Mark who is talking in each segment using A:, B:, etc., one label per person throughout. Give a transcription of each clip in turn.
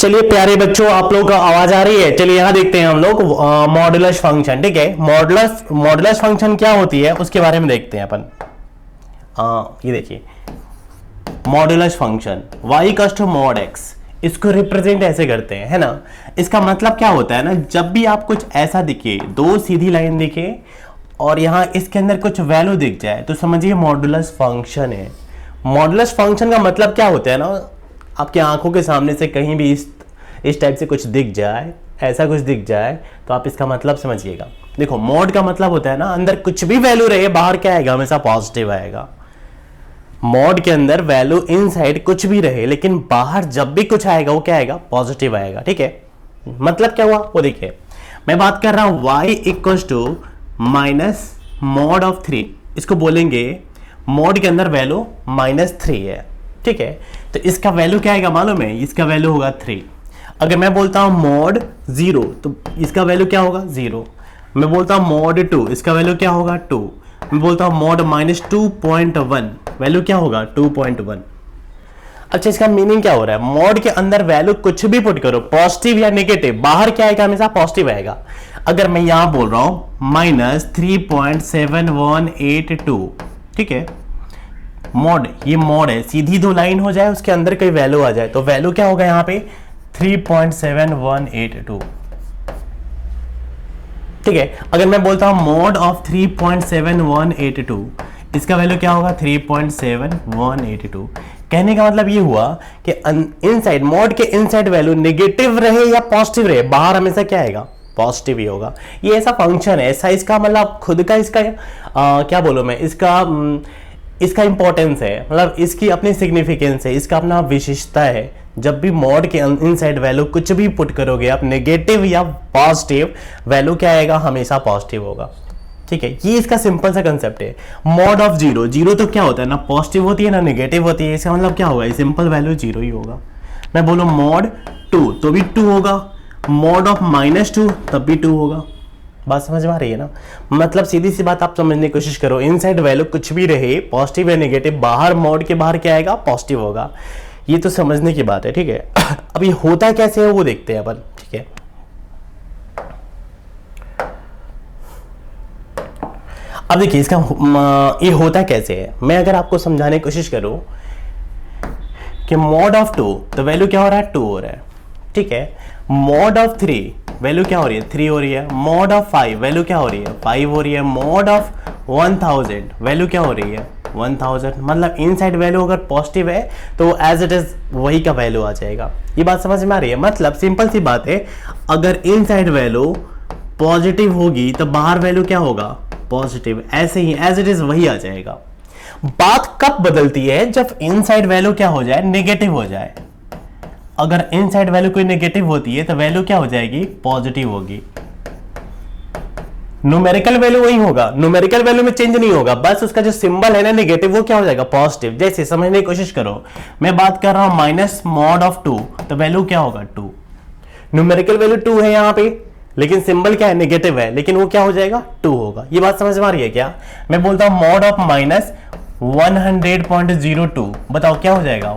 A: चलिए प्यारे बच्चों, आप लोग का आवाज आ रही है। चलिए यहाँ देखते हैं हम लोग मॉडुलस फंक्शन। ठीक है, मॉडुलस फंक्शन क्या होती है उसके बारे में देखते हैं अपन। ये देखिए modulus function y equals to mod x, इसको रिप्रेजेंट ऐसे करते हैं, है ना। इसका मतलब क्या होता है ना, जब भी आप कुछ ऐसा दिखे, दो सीधी लाइन दिखे और यहाँ इसके अंदर कुछ वैल्यू दिख जाए तो समझिए मॉडुलस फंक्शन है। मॉडुलस फंक्शन का मतलब क्या होता है ना, आपकी आंखों के सामने से कहीं भी इस टाइप से कुछ दिख जाए, ऐसा कुछ दिख जाए तो आप इसका मतलब समझिएगा। देखो मॉड का मतलब होता है ना, अंदर कुछ भी वैल्यू रहे बाहर क्या आएगा, हमेशा पॉजिटिव आएगा। मॉड के अंदर वैल्यू इनसाइड कुछ भी रहे लेकिन बाहर जब भी कुछ आएगा वो क्या आएगा, पॉजिटिव आएगा। ठीक है, मतलब क्या हुआ वो देखिए, मैं बात कर रहा हूं y equals to minus mod of 3, इसको बोलेंगे मॉड के अंदर वैल्यू -3 है। ठीक है, तो इसका वैल्यू क्या आएगा मालूम है, इसका वैल्यू होगा 3। अगर मैं बोलता हूं मॉड 0 तो इसका वैल्यू क्या होगा 0। मैं बोलता हूं मॉड 2, इसका वैल्यू क्या होगा 2। मैं बोलता हूं मॉड -2.1, वैल्यू क्या होगा 2.1। अच्छा, इसका मीनिंग क्या हो रहा है, मॉड के अंदर वैल्यू कुछ भी पुट करो, पॉजिटिव या नेगेटिव, बाहर क्या आएगा, हमेशा पॉजिटिव आएगा। अगर मैं यहां बोल रहा हूं -3.7182, ठीक है, मॉड, ये मॉड है, सीधी दो लाइन हो जाए उसके अंदर कोई वैल्यू आ जाए तो वैल्यू क्या होगा यहाँ पे 3.7182। ठीक है, अगर मैं बोलता हूं मॉड ऑफ 3.7182, इसका वैल्यू क्या होगा 3.7182। कहने का मतलब ये हुआ कि इनसाइड, मॉड के इनसाइड वैल्यू नेगेटिव रहे या पॉजिटिव रहे, बाहर हमेशा क्या आएगा, पॉजिटिव ही होगा। ये ऐसा फंक्शन है, ऐसा इसका मतलब खुद का इसका क्या बोलूं मैं, इसका इंपॉर्टेंस है, मतलब इसकी अपनी सिग्निफिकेंस है, इसका अपना विशेषता है। जब भी मॉड के इनसाइड वैल्यू कुछ भी पुट करोगे आप, नेगेटिव या पॉजिटिव, वैल्यू क्या आएगा, हमेशा पॉजिटिव होगा। ठीक है, ये इसका सिंपल सा कंसेप्ट है। मॉड ऑफ 0, 0 तो क्या होता है ना, पॉजिटिव होती है ना नेगेटिव होती है, इसका मतलब क्या होगा, सिंपल वैल्यू 0 ही होगा। मैं बोलूं मॉड 2 तो भी 2 होगा, मॉड ऑफ -2 तब भी 2 होगा। बात समझ में आ रही है ना, मतलब सीधी सी बात आप समझने की कोशिश करो, इनसाइड वैल्यू कुछ भी रहे, पॉजिटिव या नेगेटिव, बाहर मॉड के बाहर क्या आएगा, पॉजिटिव होगा। ये तो समझने की बात है। ठीक है, अब ये होता कैसे है वो देखते हैं अपन। ठीक है, अब देखिए इसका ये होता कैसे है, मैं अगर आपको समझाने की कोशिश करूं कि मॉड ऑफ 2 तो वैल्यू क्या हो रहा है, 2 हो रहा है। ठीक है, मॉड ऑफ 3 वैल्यू क्या हो रही है, 3 हो रही है। मॉड ऑफ 5 वैल्यू क्या हो रही है, 5 हो रही है। मॉड ऑफ 1000 वैल्यू क्या हो रही है, 1000। मतलब इनसाइड वैल्यू अगर पॉजिटिव है तो एज इट इज वही का वैल्यू आ जाएगा। ये बात समझ में आ रही है, मतलब सिंपल सी बात है, अगर इनसाइड वैल्यू पॉजिटिव होगी तो बाहर वैल्यू क्या होगा, पॉजिटिव, ऐसे ही एज इट इज वही आ जाएगा। बात कब बदलती है, जब इनसाइड वैल्यू क्या हो जाए, नेगेटिव हो जाए। अगर इनसाइड वैल्यू कोई नेगेटिव होती है तो वैल्यू क्या हो जाएगी, पॉजिटिव होगी। न्यूमेरिकल वैल्यू वही होगा, न्यूमेरिकल वैल्यू में चेंज नहीं होगा, बस उसका जो सिंबल है ना नेगेटिव, वो क्या हो जाएगा, पॉजिटिव। जैसे समझने की कोशिश करो, मैं बात कर रहा हूं माइनस मॉड ऑफ 2 तो वैल्यू क्या होगा, 2। न्यूमेरिकल वैल्यू 2 है यहां पे, लेकिन सिंबल क्या है, नेगेटिव है, लेकिन वो क्या हो जाएगा, 2 होगा। ये बात समझ में आ रही है क्या। मैं बोलता हूं मॉड ऑफ -100.02, बताओ क्या हो जाएगा,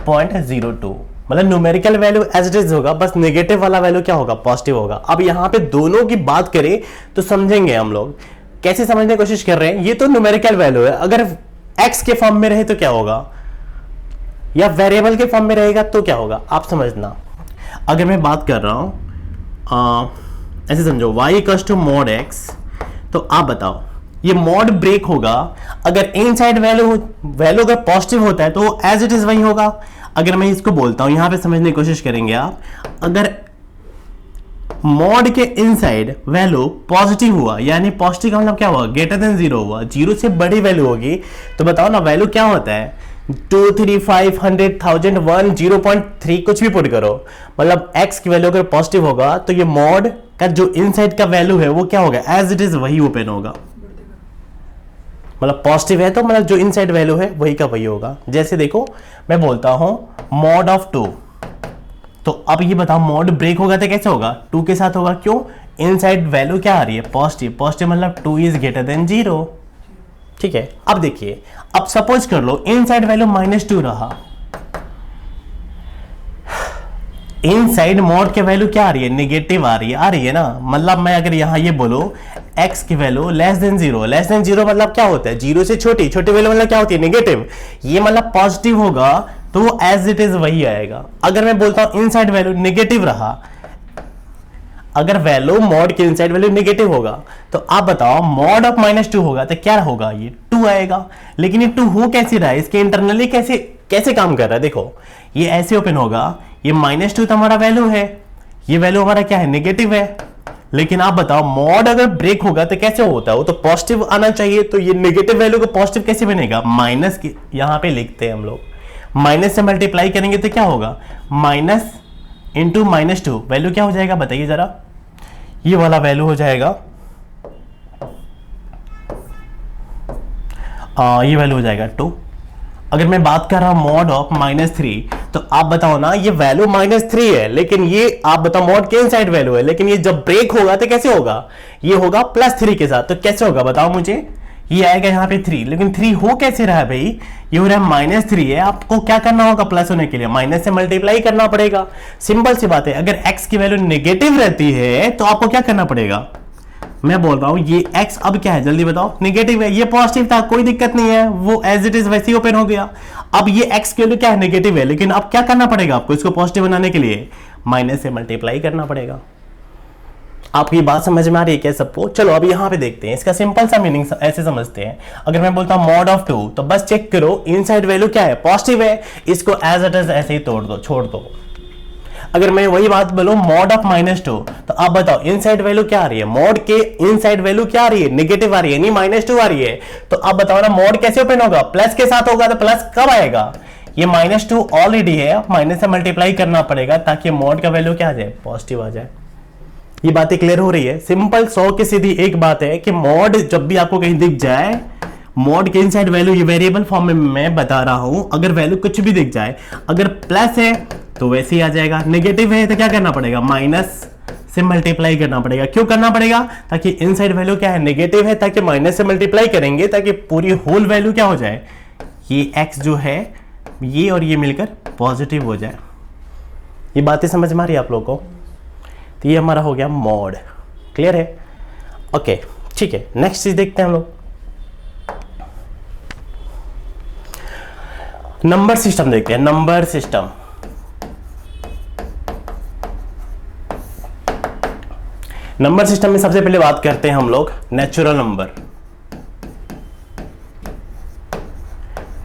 A: 100.02। मतलब numerical value as it is होगा, बस नेगेटिव वाला वैल्यू क्या होगा, पॉजिटिव होगा। अब यहां पे दोनों की बात करें तो समझेंगे हम लोग, कैसे समझने की कोशिश कर रहे हैं। ये तो न्यूमेरिकल वैल्यू है, अगर x के फॉर्म में रहे तो क्या होगा, या वेरिएबल के फॉर्म में रहेगा तो क्या होगा, आप समझना। अगर मैं बात कर रहा हूं ऐसे समझो, y equals to mod x, तो आप बताओ ये मॉड ब्रेक होगा अगर इनसाइड वैल्यू अगर पॉजिटिव होता है तो एज इट इज वही होगा। अगर मैं इसको बोलता हूं, यहां पे समझने की कोशिश करेंगे आप, अगर मॉड के इनसाइड वैल्यू पॉजिटिव हुआ, यानी पॉजिटिव का मतलब क्या हुआ, ग्रेटर देन 0 हुआ, 0 से बड़ी वैल्यू होगी, तो बताओ ना वैल्यू क्या होता है, 2, 3, 5, 100, 1000, 1, 0.3 कुछ भी पुट करो, मतलब x की वैल्यू अगर पॉजिटिव होगा तो ये मॉड का जो इनसाइड का वैल्यू है वो क्या होगा, एज इट इज वही ओपन होगा। मतलब पॉजिटिव है तो मतलब जो इनसाइड वैल्यू है वही का वही होगा। जैसे देखो मैं बोलता हूं मॉड ऑफ 2, तो अब ये बताओ मॉड ब्रेक होगा तो कैसे होगा, 2 के साथ होगा। क्यों, इनसाइड वैल्यू क्या आ रही है, पॉजिटिव, पॉजिटिव मतलब 2 इज ग्रेटर देन 0। ठीक है, अब देखिए, अब सपोज कर लो इनसाइड वैल्यू -2 रहा, इनसाइड मॉड की वैल्यू क्या आ रही है, नेगेटिव आ रही है ना। मतलब मैं अगर यहाँ ये बोलो x की वैल्यू लेस देन जीरो मतलब क्या होता है, जीरो से छोटी वैल्यू मतलब क्या होती है, नेगेटिव। ये मतलब पॉजिटिव होगा तो वो एज इट इज वही आएगा। अगर मैं बोलता हूं इनसाइड वैल्यू नेगेटिव रहा, अगर वैल्यू मॉड के इनसाइड वैल्यू नेगेटिव होगा तो आप बताओ मॉड ऑफ -2 होगा तो क्या होगा, ये 2 आएगा। लेकिन ये 2 हो कैसे रहा है, इसके इंटरनली कैसे काम कर रहा है, देखो ये ऐसे ओपन होगा, ये -2 तो हमारा वैल्यू है, ये वैल्यू हमारा क्या है, नेगेटिव है। लेकिन आप बताओ मॉड अगर ब्रेक होगा तो कैसे होता है, वो तो पॉजिटिव आना चाहिए। तो ये नेगेटिव वैल्यू को पॉजिटिव कैसे बनेगा, माइनस की यहां पे लिखते हैं हम लोग, माइनस से मल्टीप्लाई करेंगे तो क्या होगा, माइनस इंटू -2 वैल्यू क्या हो जाएगा बताइए जरा, ये वाला वैल्यू हो जाएगा, ये वैल्यू हो जाएगा 2। अगर मैं बात कर रहा हूं मॉड ऑफ -3 तो आप बताओ ना, ये वैल्यू -3 है, लेकिन ये आप बताओ मॉड के इनसाइड वैल्यू है, लेकिन ये जब ब्रेक होगा तो कैसे होगा, ये होगा +3 के साथ। तो कैसे होगा बताओ मुझे, ये आएगा यहाँ पे 3, लेकिन 3 हो कैसे रहा है भाई, ये हो रहा है -3 है। आपको क्या करना होगा प्लस होने के लिए, माइनस से मल्टीप्लाई करना पड़ेगा। सिंपल सी बात है, अगर x की वैल्यू नेगेटिव रहती है तो आपको क्या करना पड़ेगा, मैं बोल रहा हूं ये x अब क्या है जल्दी बताओ, नेगेटिव है, ये पॉजिटिव था कोई दिक्कत नहीं है, वो एज इट इज वैसे ही ओपन हो गया। अब ये x की वैल्यू क्या है, नेगेटिव है, लेकिन अब क्या करना पड़ेगा आपको, इसको पॉजिटिव बनाने के लिए माइनस से मल्टीप्लाई करना पड़ेगा। आपकी बात समझ में आ रही है क्या सबको। चलो अब यहां पे देखते हैं, इसका सिंपल सा मीनिंग ऐसे समझते हैं। अगर मैं बोलता हूं मॉड ऑफ 2 तो बस चेक करो इनसाइड वैल्यू क्या है, पॉजिटिव है, इसको एज इट इज ऐसे ही तोड़ दो, छोड़ दो। अगर मैं वही बात बोलूं मॉड ऑफ -2 तो आप बताओ इनसाइड वैल्यू क्या आ रही है, मॉड के इनसाइड वैल्यू क्या आ रही है, नेगेटिव आ रही है, नहीं -2 आ रही है। तो आप बताओ ना मॉड कैसे ओपन होगा, प्लस के साथ होगा, तो प्लस कब आएगा, ये -2 ऑलरेडी है, माइनस से मल्टीप्लाई करना पड़ेगा ताकि मॉड का वैल्यू क्या आ जाए, पॉजिटिव आ जाए। ये बातें क्लियर हो रही है, सिंपल 100 की सीधी एक बात है कि मॉड जब भी आपको कहीं दिख जाए, मॉड के इनसाइड वैल्यू ये वेरिएबल फॉर्म में मैं बता रहा हूं, अगर वैल्यू कुछ भी दिख जाए, अगर प्लस है तो वैसे ही आ जाएगा, नेगेटिव है तो क्या करना पड़ेगा, माइनस से मल्टीप्लाई करना पड़ेगा। क्यों करना पड़ेगा, ताकि इनसाइड वैल्यू क्या है, नेगेटिव है, ताकि माइनस से मल्टीप्लाई करेंगे ताकि पूरी होल वैल्यू क्या हो जाए, ये x जो है ये और ये मिलकर पॉजिटिव हो जाए। ये बातें समझ में आ रही है आप लोगों को। तो ये हमारा हो गया मॉड, क्लियर है, ओके ठीक है। नेक्स्ट चीज देखते हैं हम लोग, नंबर सिस्टम देखते हैं। नंबर सिस्टम, नंबर सिस्टम में सबसे पहले बात करते हैं हम लोग नेचुरल नंबर।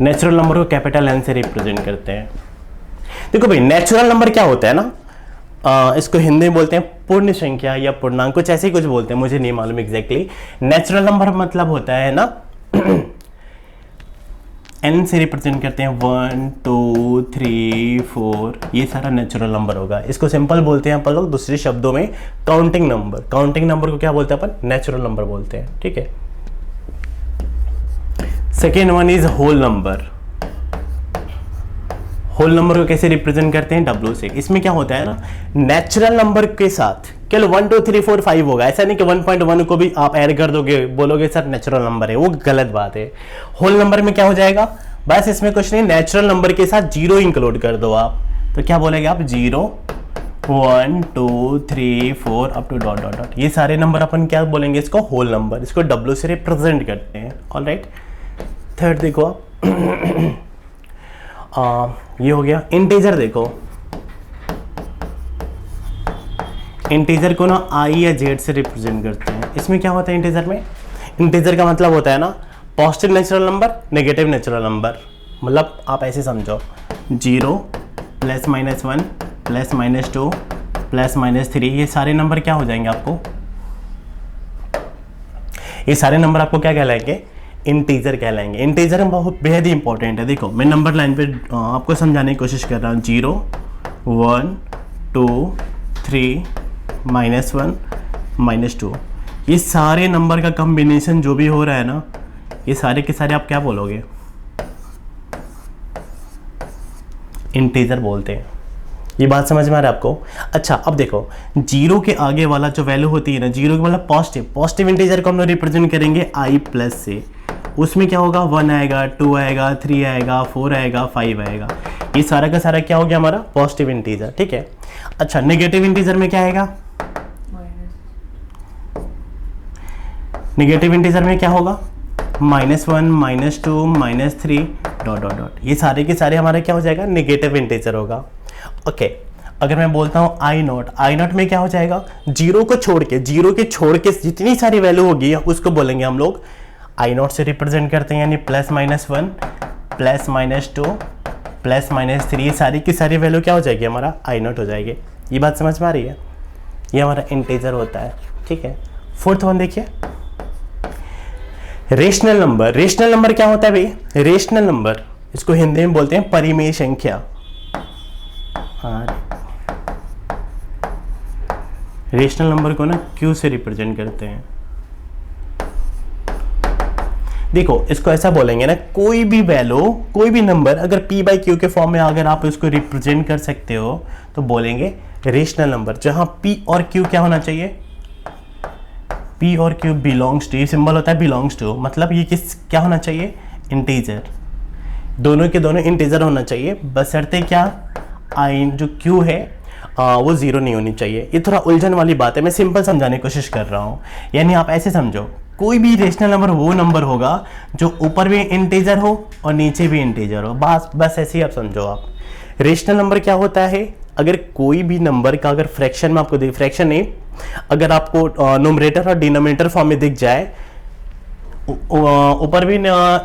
A: नेचुरल नंबर को कैपिटल एन से रिप्रेजेंट करते हैं। देखो भाई नेचुरल नंबर क्या होता है ना, इसको हिंदी में बोलते हैं पूर्ण संख्या या पूर्णांक, कुछ ऐसे ही कुछ बोलते हैं, मुझे नहीं मालूम एग्जैक्टली। नेचुरल नंबर मतलब होता है ना एन से रिप्रेजेंट करते हैं 1 2 3 4, ये सारा नेचुरल नंबर होगा। इसको सिंपल बोलते हैं अपन लोग, दूसरे शब्दों में काउंटिंग नंबर। काउंटिंग नंबर को क्या बोलते हैं अपन, नेचुरल नंबर बोलते हैं, ठीक है। Second one is whole number. Whole number को कैसे रिप्रेजेंट करते हैं, W से। इसमें क्या होता है ना, नेचुरल नंबर के साथ केवल 1 2 3 4 5 होगा, ऐसा नहीं कि 1.1 को भी आप ऐड कर दोगे, बोलोगे सर नेचुरल नंबर है, वो गलत बात है। होल नंबर में क्या हो जाएगा, बस इसमें कुछ नहीं, नेचुरल नंबर के साथ 0 इंक्लूड कर दो आप, तो क्या बोलेंगे आप, 0 1 2 3 4 up to dot dot dot, ये सारे नंबर अपन क्या बोलेंगे, इसको होल नंबर, इसको W से रिप्रेजेंट करते हैं। ऑलराइट, थर्ड देखो आप, ये हो गया। इंटीजर देखो, इंटीजर को ना I या Z से रिप्रेजेंट करते हैं। इसमें क्या होता है इंटीजर में, इंटीजर का मतलब होता है ना positive natural number, negative natural number. मतलब आप ऐसे समझो 0 +-1 +-2 +-3, ये सारे नंबर क्या हो जाएंगे आपको, ये सारे नंबर आपको क्या कहलाएंगे, इंटीजर कहलाएंगे। इंटीजर बहुत बेहद ही इंपॉर्टेंट है। देखो मैं नंबर लाइन पे आपको समझाने की कोशिश कर रहा हूँ, 0 1 2 3 -1 -2, ये सारे नंबर का कॉम्बिनेशन जो भी हो रहा है ना, ये सारे के सारे आप क्या बोलोगे, इंटीजर बोलते हैं। ये बात समझ में आ रहा है आपको। अच्छा अब देखो 0 के आगे वाला जो वैल्यू होती है ना, 0 के मतलब पॉजिटिव इंटीजर को हम लोग रिप्रेजेंट करेंगे I+ से। उसमें क्या होगा, 1 आएगा, 2 आएगा, 3 आएगा, 4 आएगा, 5 आएगा, ये सारा का सारा क्या हो गया हमारा पॉजिटिव इंटीजर, ठीक है। अच्छा, नेगेटिव इंटीजर में क्या आएगा? नेगेटिव इंटीजर में क्या होगा? -1, -2, -3 डॉट डॉट डॉट, ये सारे के सारे हमारे क्या हो जाएगा? नेगेटिव इंटीजर होगा। ओके, अगर मैं बोलता हूँ आई नॉट में क्या हो जाएगा? जीरो को छोड़ के जितनी सारी वैल्यू होगी उसको बोलेंगे हम लोग आई नॉट से रिप्रेजेंट करते हैं, यानी +-1, +-2, +-3, ये सारी की सारी वैल्यू क्या हो जाएगी? हमारा आई नॉट हो जाएगी। ये बात समझ में आ रही है? ये हमारा इंटीजर होता है, ठीक है। फोर्थ वन देखिए, रेशनल नंबर। रेशनल नंबर क्या होता है भाई? रेशनल नंबर, इसको हिंदी में बोलते हैं परिमेय संख्या। रेशनल नंबर को ना क्यू से रिप्रेजेंट करते हैं। देखो, इसको ऐसा बोलेंगे ना, कोई भी वैल्यू, कोई भी नंबर अगर p/q के फॉर्म में अगर आप इसको रिप्रेजेंट कर सकते हो तो बोलेंगे रेशनल नंबर, जहां p और q क्या होना चाहिए? p और q बिलोंग्स टू, ये सिंबल होता है बिलोंग्स टू, मतलब ये क्या होना चाहिए? इंटीजर। दोनों के दोनों इंटीजर होना चाहिए, बशर्ते क्या? आई जो q है वो जीरो नहीं होनी चाहिए। ये थोड़ा उलझन वाली बात है, मैं सिंपल समझाने की कोशिश कर रहा हूँ। यानी आप ऐसे समझो, कोई भी रेशनल नंबर वो नंबर होगा जो ऊपर भी इंटीजर हो और नीचे भी इंटीजर हो, बस ऐसे ही आप समझो। आप रेशनल नंबर क्या होता है? अगर कोई भी नंबर का अगर फ्रैक्शन में आपको फ्रैक्शन नहीं, अगर आपको न्यूमरेटर और डिनोमिनेटर फॉर्म में दिख जाए, ऊपर भी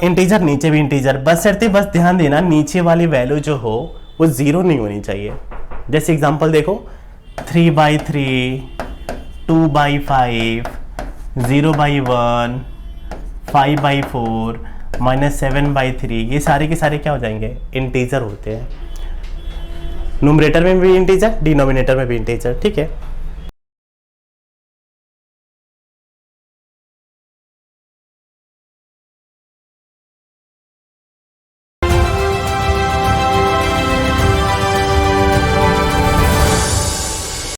A: इंटीजर नीचे भी इंटीजर, बस ध्यान देना नीचे वाली वैल्यू जो हो वो जीरो नहीं होनी चाहिए। जैसे एग्जांपल देखो, 3/3, 2/5, 0/1, 5/4, -7/3, ये सारे के सारे क्या हो जाएंगे? इंटीजर होते हैं। न्यूमरेटर में भी इंटीजर, डिनोमिनेटर में भी इंटीजर, ठीक है।